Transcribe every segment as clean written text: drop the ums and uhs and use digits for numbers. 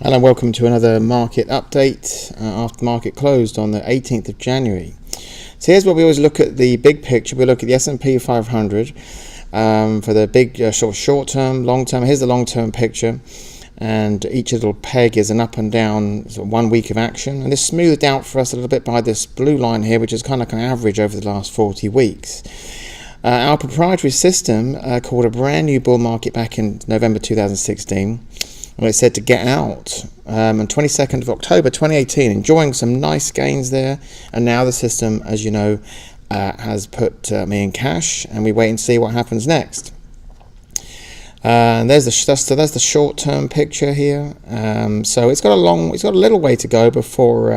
Hello and welcome to another market update after market closed on the 18th of January. So here's where we always look at the big picture. We look at the S&P 500 for the big short-term, long-term. Here's the long-term picture, and each little peg is an up and down 1 week of action, and this smoothed out for us a little bit by this blue line here, which is kind of like an average over the last 40 weeks. Our proprietary system called a brand new bull market back in November 2016. When it said to get out on 22nd of October 2018, enjoying some nice gains there, and now the system, as you know, has put me in cash, and we wait and see what happens next. And there's the short-term picture here. So it's got a little way to go before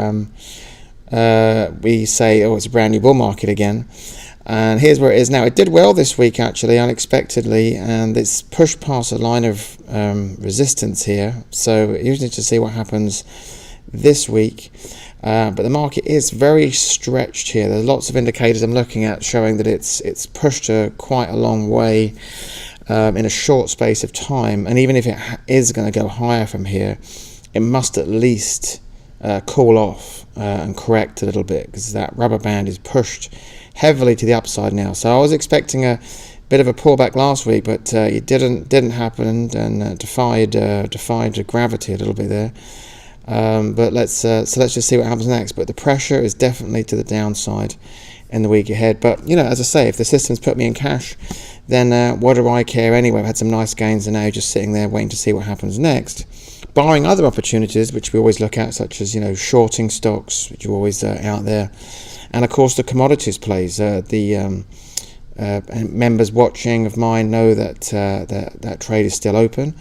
we say, oh, it's a brand new bull market again. And here's where it is now. It did well this week, actually, unexpectedly, and it's pushed past a line of resistance here. So you need to see what happens this week. But the market is very stretched here. There's lots of indicators I'm looking at showing that it's pushed quite a long way in a short space of time. And even if it is going to go higher from here, it must at least cool off and correct a little bit, because that rubber band is pushed heavily to the upside now. So I was expecting a bit of a pullback last week, but it didn't happen, and defied gravity a little bit there. But let's just see what happens next. But the pressure is definitely to the downside in the week ahead. But as I say, if the system's put me in cash, then what do I care anyway? I've had some nice gains, and now just sitting there waiting to see what happens next. Barring other opportunities, which we always look at, such as shorting stocks, which are always out there, and of course the commodities plays. The members watching of mine know that that trade is still open,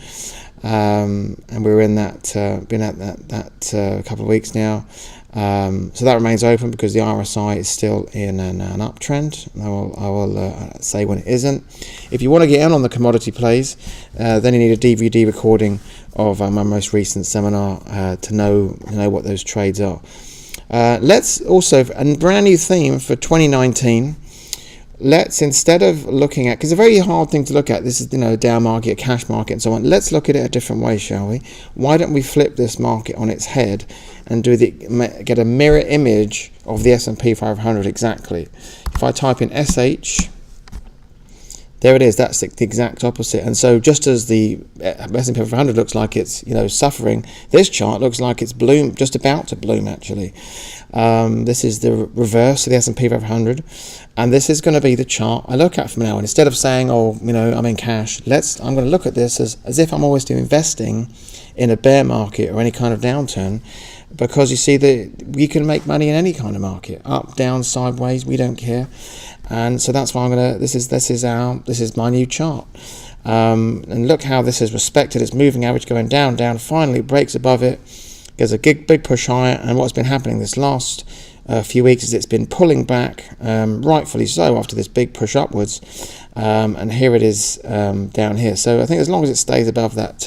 and we're in that been at that a couple of weeks now. So that remains open because the RSI is still in an uptrend. I will say when it isn't. If you want to get in on the commodity plays, then you need a DVD recording of my most recent seminar to know what those trades are. Let's also, a brand new theme for 2019. Let's, instead of looking at, because it's a very hard thing to look at, this is down market, cash market, and so on. Let's look at it a different way, shall we? Why don't we flip this market on its head and get a mirror image of the S&P 500 exactly? If I type in SH, there it is. That's the exact opposite. And so, just as the S&P 500 looks like it's suffering, this chart looks like it's just about to bloom. Actually, this is the reverse of the S&P 500, and this is going to be the chart I look at from now on. Instead of saying, "Oh, I'm in cash," I'm going to look at this as if I'm always investing in a bear market or any kind of downturn, because you see that we can make money in any kind of market, up, down, sideways. We don't care. And so that's why this is my new chart. And look how this is respected. It's moving average going down, finally breaks above it, gets a big push higher, and what's been happening this last few weeks is it's been pulling back, rightfully so, after this big push upwards, and here it is down here. So I think as long as it stays above that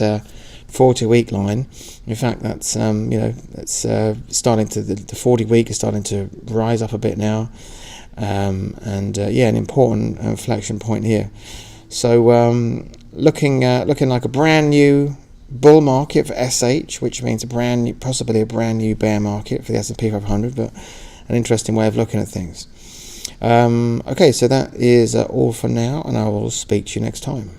40-week line, in fact that's starting to, the 40-week is starting to rise up a bit now. An important inflection point here. So looking like a brand new bull market for SH, which means possibly a brand new bear market for the S&P 500, but an interesting way of looking at things. Okay, so that is all for now, and I will speak to you next time.